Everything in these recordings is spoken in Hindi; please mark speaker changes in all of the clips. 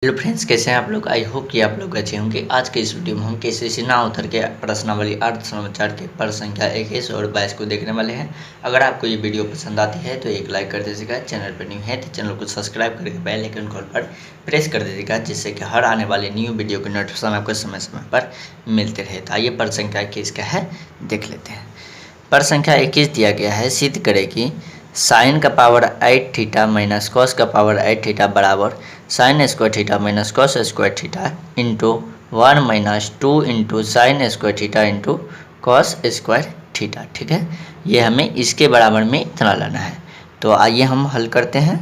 Speaker 1: हेलो फ्रेंड्स, कैसे हैं आप लोग। आई होप कि आप लोग अच्छे होंगे। आज के इस वीडियो में हम केसीसी ना उतर के प्रश्नावली अर्थ समाचार के पद संख्या 21 और 22 को देखने वाले हैं। अगर आपको ये वीडियो पसंद आती है तो एक लाइक कर दीजिएगा। चैनल पर न्यू है तो चैनल को सब्सक्राइब करके बेल आइकन कॉल पर प्रेस कर दीजिएगा, जिससे कि हर आने वाले न्यू वीडियो की नोटिफिकेशन आपको समय समय पर मिलते रहे। तो आइए पद संख्या 21 का है देख लेते हैं। पद संख्या 21 दिया गया है, सिद्ध करें कि साइन का पावर 8 थीटा माइनस कॉस का पावर 8 थीटा बराबर sign square theta minus cos square theta into 1 minus 2 into sine square theta into cos square theta. ठीक है, ये हमें इसके बराबर में इतना लाना है। तो आइए हम हल करते हैं।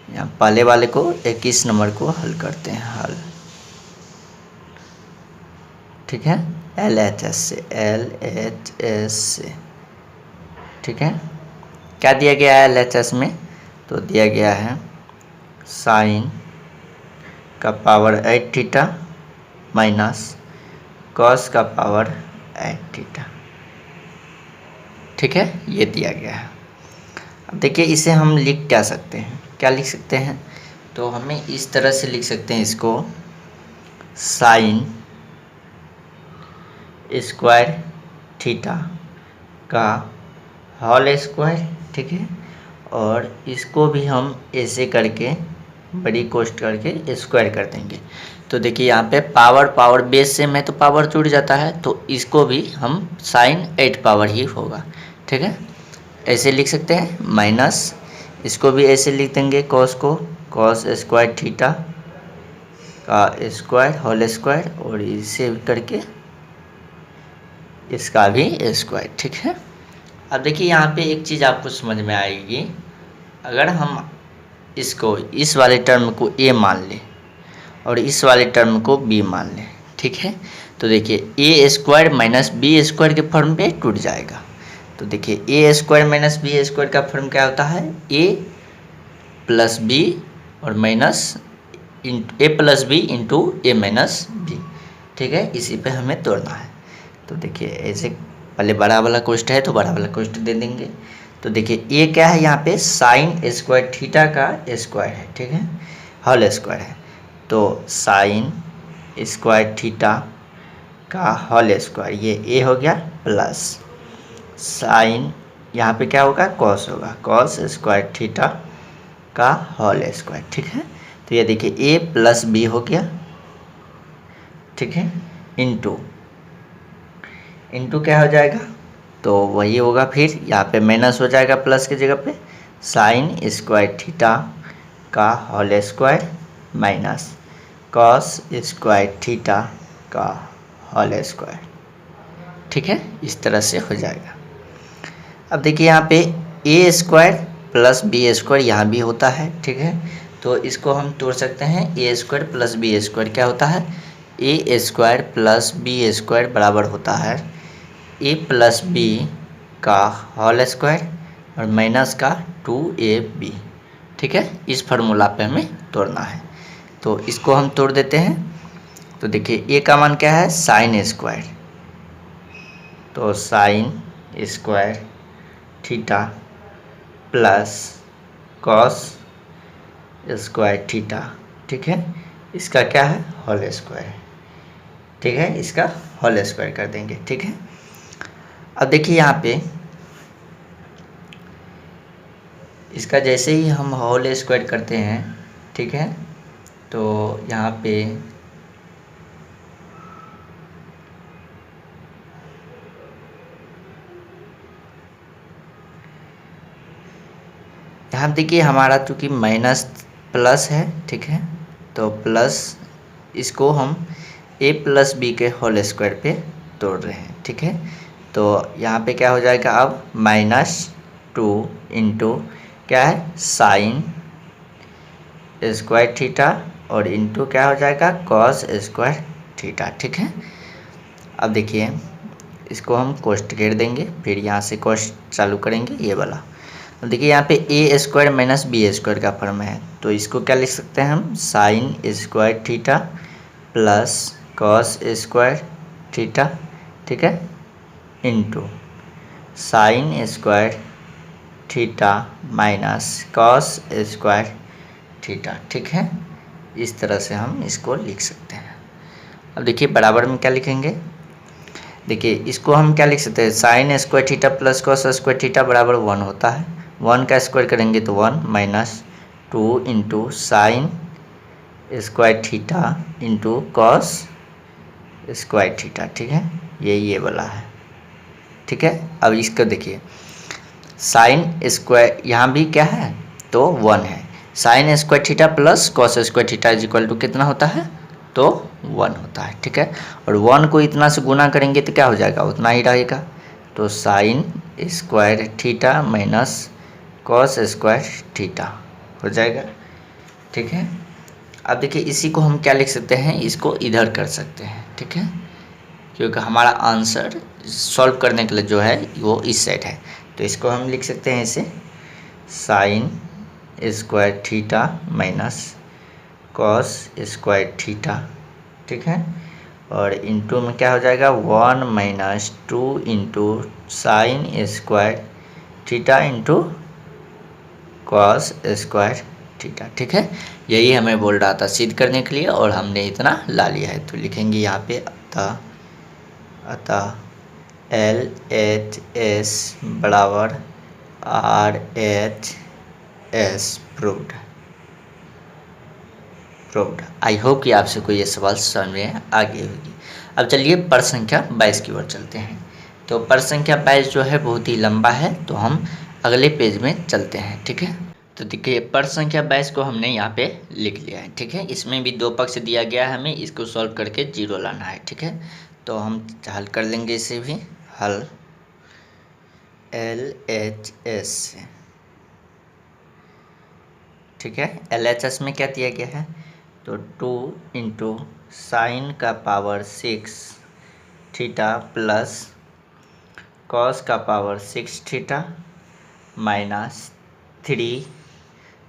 Speaker 1: यहाँ पहले वाले को 21 नंबर को हल करते हैं। हल ठीक है, LHS से। ठीक है, क्या दिया गया है LHS में? तो दिया गया है साइन का पावर 8 थीटा माइनस कॉस का पावर 8 थीटा। ठीक है, ये दिया गया है। अब देखिए, इसे हम लिख क्या सकते हैं, क्या लिख सकते हैं? तो हमें इस तरह से लिख सकते हैं इसको, साइन स्क्वायर थीटा का होल स्क्वायर। ठीक है, और इसको भी हम ऐसे करके बड़ी कोष्ट करके स्क्वायर कर देंगे। तो देखिए यहाँ पे पावर बेस से में तो पावर जुड़ जाता है, तो इसको भी हम साइन 8 पावर ही होगा। ठीक है, ऐसे लिख सकते हैं। माइनस इसको भी ऐसे लिख देंगे, कॉस को कॉस स्क्वायर थीटा का स्क्वायर होल स्क्वायर, और इसे करके इसका भी स्क्वायर। ठीक है, अब देखिए यहाँ पे एक चीज़ आपको समझ में आएगी। अगर हम इसको इस वाले टर्म को a मान लें और इस वाले टर्म को b मान लें, ठीक है, तो देखिए a square minus B square के फॉर्म पे टूट जाएगा। तो देखिए a square minus B square का फॉर्म क्या होता है? a प्लस बी और minus a plus B into A minus B. ठीक है, इसी पे हमें तोड़ना है। तो देखिए ऐसे पहले बड़ा वाला कोष्ठ है तो बड़ा वाला कोष्ठ दे देंगे। तो देखिए ये क्या है, यहाँ पे साइन स्क्वायर थीटा का स्क्वायर है। ठीक है, होल स्क्वायर है। तो साइन स्क्वायर थीटा का होल स्क्वायर, ये ए हो गया, प्लस साइन यहाँ पे क्या होगा? कॉस होगा, कॉस स्क्वायर थीटा का होल स्क्वायर। ठीक है, तो ये देखिए ए प्लस बी हो गया। ठीक है, इंटू क्या हो जाएगा? तो वही होगा, फिर यहाँ पे माइनस हो जाएगा प्लस की जगह पे, साइन स्क्वायर थीटा का whole square minus cos square theta का होल स्क्वायर। ठीक है, इस तरह से हो जाएगा। अब देखिए यहाँ पे ए स्क्वायर प्लस बी स्क्वायर यहाँ भी होता है। ठीक है, तो इसको हम तोड़ सकते हैं। ए स्क्वायर प्लस बी स्क्वायर क्या होता है? ए स्क्वायर प्लस बी स्क्वायर बराबर होता है ए प्लस बी का होल स्क्वायर और माइनस का 2ab। ठीक है, इस फार्मूला पे हमें तोड़ना है, तो इसको हम तोड़ देते हैं। तो देखिए ए का मान क्या है? साइन स्क्वायर, तो sine square theta plus cos square theta. ठीक है, इसका क्या है? Whole square. ठीक है, इसका होल स्क्वायर कर देंगे। ठीक है, अब देखिए यहाँ पे इसका जैसे ही हम होल स्क्वायर करते हैं, ठीक है, तो यहाँ पे देखिए हमारा चूँकि माइनस प्लस है, ठीक है, तो प्लस इसको हम a प्लस बी के होल स्क्वायर पे तोड़ रहे हैं। ठीक है, तो यहाँ पे क्या हो जाएगा? अब -2 इंटू क्या है? साइन स्क्वायर थीटा और इंटू क्या हो जाएगा? Cos square theta. ठीक है, अब देखिए इसको हम कोष्ट घेर देंगे, फिर यहाँ से कोष्ट चालू करेंगे ये वाला। अब देखिए यहाँ पे ए स्क्वायर माइनस बी स्क्वायर का फॉर्म है, तो इसको क्या लिख सकते हैं हम? Sign square theta plus cos square theta. ठीक है, into sine square theta minus cos square theta. ठीक है, इस तरह से हम इसको लिख सकते हैं। अब देखिए बराबर में क्या लिखेंगे, देखिए इसको हम क्या लिख सकते हैं, sign square theta plus cos square theta बराबर 1 होता है। 1 का स्क्वायर करेंगे तो 1 minus 2 into sine square theta into cos square theta, ठीक है, ये वाला है, ठीक है। अब इसको देखिए साइन स्क्वायर यहाँ भी क्या है तो 1 है, sine square theta plus cos square theta is equal to कितना होता है तो 1 होता है, ठीक है। और 1 को इतना से गुना करेंगे तो क्या हो जाएगा, उतना ही रहेगा। तो sine square theta minus cos square theta हो जाएगा, ठीक है। अब देखिए इसी को हम क्या लिख सकते हैं, इसको इधर कर सकते हैं, ठीक है, क्योंकि हमारा आंसर सॉल्व करने के लिए जो है वो इस साइड है। तो इसको हम लिख सकते हैं इसे sign square theta minus cos square theta, ठीक है। और इंटू में क्या हो जाएगा 1 minus 2 into sine square theta into cos square theta, ठीक है। यही हमें बोल रहा था सिद्ध करने के लिए और हमने इतना ला लिया है। तो लिखेंगे यहाँ पे अतः LHS बराबर RHS प्रूव्ड। आई होप कि आपसे कोई ये सवाल समझ में आ गई होगी। अब चलिए प्रश्न संख्या 22 की ओर चलते हैं। तो प्रश्न संख्या 22 जो है बहुत ही लंबा है, तो हम अगले पेज में चलते हैं, ठीक है। तो देखिए प्रश्न संख्या 22 को हमने यहाँ पे लिख लिया है, ठीक है। इसमें भी 2 पक्ष दिया गया है, हमें इसको सॉल्व करके 0 लाना है, ठीक है। तो हम हल कर लेंगे इसे भी, हल LHS से, ठीक है। LHS में क्या दिया गया है तो 2 इंटू साइन का पावर 6 थीटा प्लस कॉस का पावर 6 थीटा माइनस 3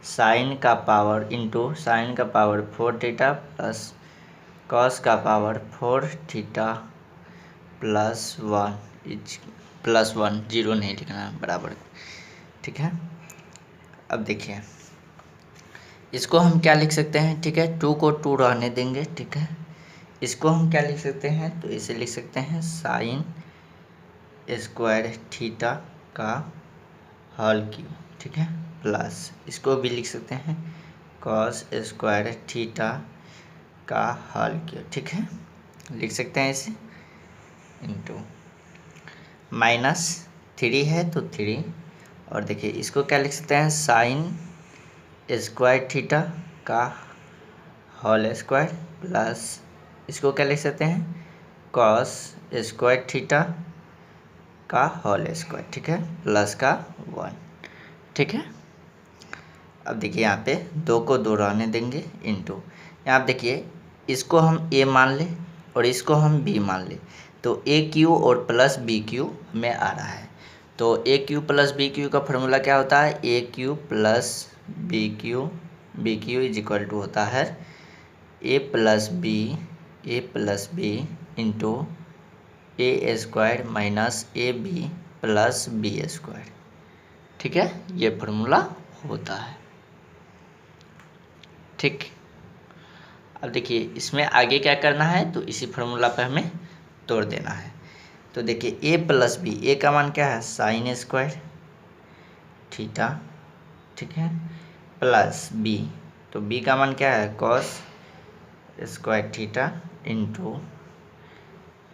Speaker 1: साइन का पावर इंटू साइन का पावर 4 थीटा प्लस कॉस का पावर 4 थीटा प्लस 1 जीरो नहीं लिखना है बराबर, ठीक है। अब देखिए इसको हम क्या लिख सकते हैं, ठीक है, 2 को 2 रहने देंगे, ठीक है। इसको हम क्या लिख सकते हैं तो इसे लिख सकते हैं साइन स्क्वायर थीटा का होल क्यूब, ठीक है, प्लस इसको भी लिख सकते हैं कॉस स्क्वायर थीटा का होल क्यूब, ठीक है, लिख सकते हैं इसे, इंटू माइनस 3 है तो 3, और देखिए इसको क्या लिख सकते हैं साइन स्क्वायर थीटा का होल स्क्वायर प्लस इसको क्या लिख सकते हैं कॉस स्क्वायर थीटा का होल स्क्वायर, ठीक है, प्लस का 1, ठीक है। अब देखिए यहाँ पे 2 को 2 रहने देंगे, इंटू यहाँ देखिए इसको हम a मान लें और इसको हम b मान लें, तो ए क्यू और प्लस बी क्यू में आ रहा है। तो a cube plus b cube का फॉर्मूला क्या होता है, a cube plus b cube is equal to होता है a plus B into a square minus a b plus b square, ठीक है, ये फॉर्मूला होता है, ठीक। अब देखिए इसमें आगे क्या करना है तो इसी फॉर्मूला पे हमें तोड़ देना है। तो देखिए ए प्लस बी, ए का मान क्या है साइन स्क्वायर थीटा, ठीक है, प्लस बी, तो बी का मान क्या है कॉस स्क्वायर थीटा इंटू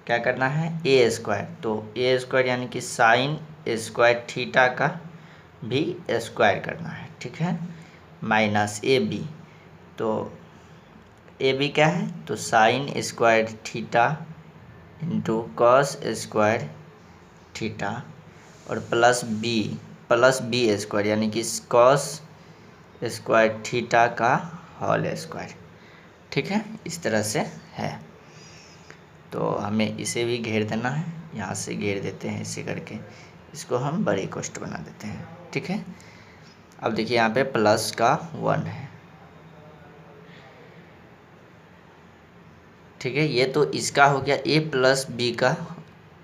Speaker 1: क्या करना है ए स्क्वायर, तो ए स्क्वायर यानी कि साइन स्क्वायर थीटा का भी स्क्वायर करना है, ठीक है, माइनस ए बी, तो ए बी क्या है तो sine square theta into cos square theta और प्लस बी स्क्वायर यानी कि कॉस स्क्वायर थीटा का होल स्क्वायर, ठीक है, इस तरह से है। तो हमें इसे भी घेर देना है, यहाँ से घेर देते हैं इसे करके, इसको हम बड़ी कोष्ठ बना देते हैं, ठीक है। अब देखिए यहाँ पे प्लस का 1 है, ठीक है, ये तो इसका हो गया ए प्लस बी का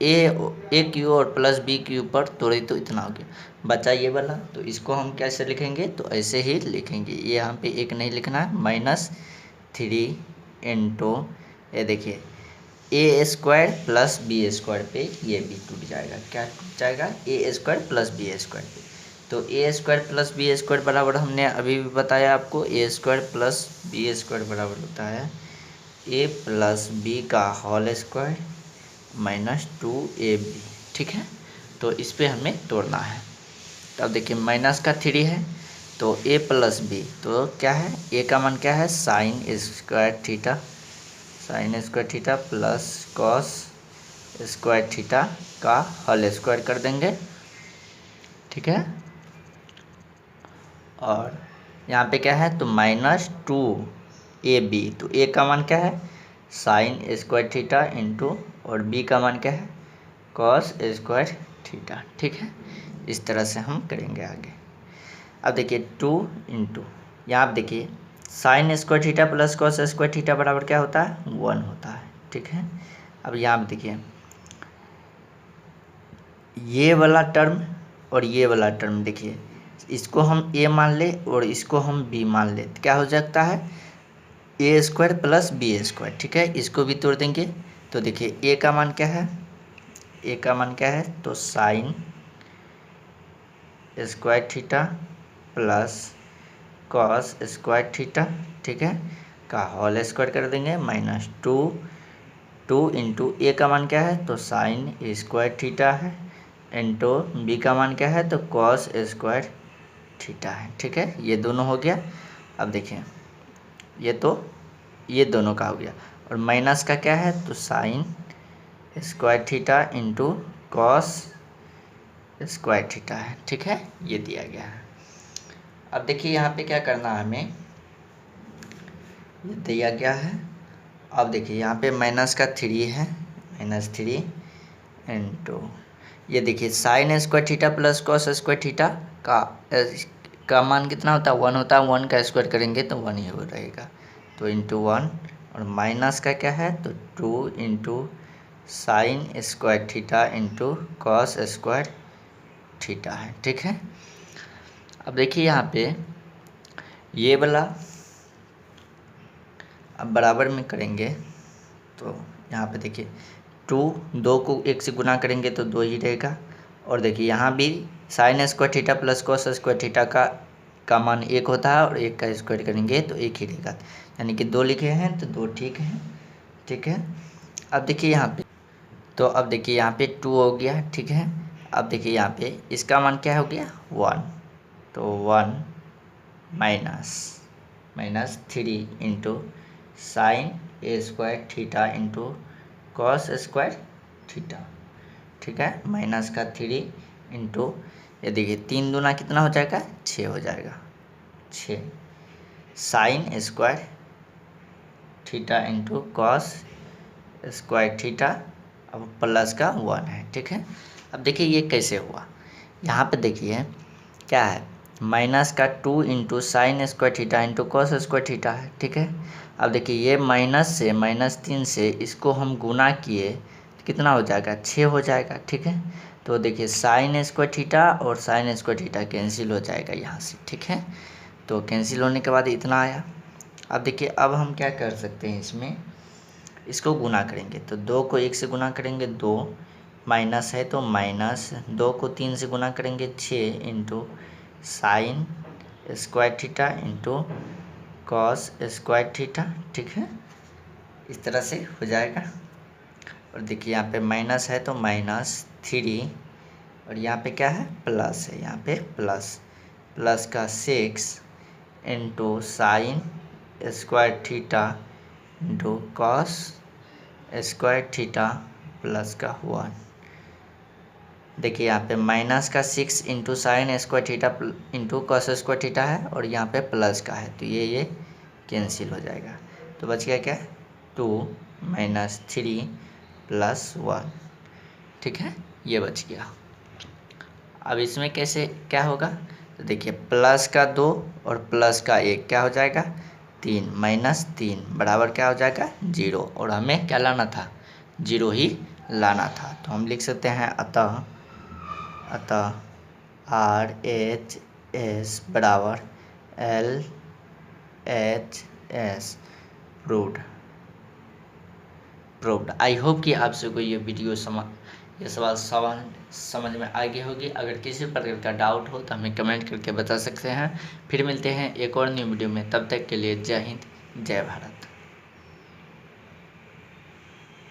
Speaker 1: ए क्यू और प्लस बी क्यू पर तोड़े तो इतना हो गया, बचा ये वाला, तो इसको हम कैसे लिखेंगे तो ऐसे ही लिखेंगे, ये यहाँ पे एक नहीं लिखना है, माइनस 3 इंटू ये देखिए ए स्क्वायर प्लस बी स्क्वायर पे ये भी टूट जाएगा। क्या टूट जाएगा? ए स्क्वायर प्लस बी स्क्वायर पे। तो ए स्क्वायर प्लस बी स्क्वायर बराबर हमने अभी भी बताया आपको, ए स्क्वायर प्लस बी स्क्वायर बराबर होता है ए प्लस बी का होल स्क्वायर माइनस 2ab। ठीक है, तो इस पर हमें तोड़ना है। तो अब देखिए माइनस का 3 है तो ए प्लस बी, तो क्या है, ए का मान क्या है, sine square theta, sign square theta plus cos square theta का होल स्क्वायर कर देंगे। ठीक है, और यहाँ पे क्या है, तो माइनस 2ab, तो ए का मान क्या है, साइन स्क्वायर थीटा इंटू, और बी का मान क्या है, कॉस स्क्वायर थीटा। ठीक है, इस तरह से हम करेंगे आगे। अब देखिए 2 इंटू, यहाँ आप देखिए sign square theta plus cos square theta बराबर क्या होता है, 1 होता है। ठीक है, अब यहाँ आप देखिए ये वाला टर्म और ये वाला टर्म, देखिए इसको हम ए मान ले और इसको हम बी मान ले, तो क्या हो जाता है, ए स्क्वायर प्लस बी स्क्वायर। ठीक है, इसको भी तोड़ देंगे। तो देखिए ए का मान क्या है, ए का मान क्या है, तो sine square theta plus cos square theta, ठीक है, का होल स्क्वायर कर देंगे माइनस 2 इंटू ए का मान क्या है, तो साइन स्क्वायर थीटा है, इंटू बी का मान क्या है, तो कॉस स्क्वायर थीटा है। ठीक है, ये दोनों हो गया। अब देखिए ये दोनों का हो गया, और माइनस का क्या है, तो sine square theta into cos square theta है। ठीक है, ये दिया गया है। अब देखिए यहाँ पे क्या करना है हमें, ये दिया गया है। अब देखिए यहाँ पे माइनस का 3 है, -3 इंटू ये देखिए sign square theta plus cos square theta का मान कितना होता है, 1 होता है। 1 का स्क्वायर करेंगे तो 1 ही हो रहेगा, तो इंटू 1, और माइनस का क्या है, तो 2 into sine square theta into cos square theta है। ठीक है, अब देखिए यहाँ पे ये वाला अब बराबर में करेंगे, तो यहाँ पे देखिए 2 को 1 से गुना करेंगे तो 2 ही रहेगा, और देखिए यहाँ भी sign square theta plus cos square theta का मान 1 होता है, और 1 का स्क्वायर करेंगे तो 1 ही रहेगा, यानी कि 2 लिखे हैं तो 2 ठीक है। ठीक है, अब देखिए यहाँ पे, तो अब देखिए यहाँ पे 2 हो गया। ठीक है, अब देखिए यहाँ पे इसका मान क्या हो गया, 1, तो 1 minus 3 into sine square theta into cos square theta. ठीक है, माइनस का 3 इंटू ये देखिए 3 दूना कितना हो जाएगा, 6 हो जाएगा, 6 sign square theta into cos square theta, अब प्लस का 1 है। ठीक है, अब देखिए ये कैसे हुआ, यहाँ पे देखिए क्या है, माइनस का 2 into sine square theta into cos square theta है। ठीक है, अब देखिए ये -3 से इसको हम गुना किए तो कितना हो जाएगा, 6 हो जाएगा। ठीक है, तो देखिए साइन स्क्वायर थीटा और साइन स्क्वायर थीटा कैंसिल हो जाएगा यहाँ से। ठीक है, तो कैंसिल होने के बाद इतना आया। अब देखिए अब हम क्या कर सकते हैं, इसमें इसको गुना करेंगे तो 2 को 1 से गुना करेंगे 2, माइनस है तो माइनस, 2 को 3 से गुना करेंगे 6 into sine square theta into cos square theta. ठीक है, इस तरह से हो जाएगा। और देखिए यहाँ पे माइनस है तो -3, और यहाँ पे क्या है, प्लस है, यहाँ पे प्लस का 6 into sine square theta into cos square theta plus का 1। देखिए यहाँ पे माइनस का 6 into sine square theta into cos square theta है, और यहाँ पे प्लस का है तो ये कैंसिल हो जाएगा, तो बच गया क्या, 2 -3 प्लस 1। ठीक है, ये बच गया। अब इसमें कैसे क्या होगा, तो देखिए प्लस का 2 और प्लस का 1 क्या हो जाएगा, 3 -3 बराबर क्या हो जाएगा, 0, और हमें क्या लाना था, 0 ही लाना था। तो हम लिख सकते हैं अतः RHS बराबर LHS प्रूव्ड। आई होप कि आप सबको ये वीडियो ये सवाल समझ में आ गई होगी। अगर किसी प्रकार का डाउट हो तो हमें कमेंट करके बता सकते हैं। फिर मिलते हैं एक और न्यू वीडियो में, तब तक के लिए जय हिंद जय भारत।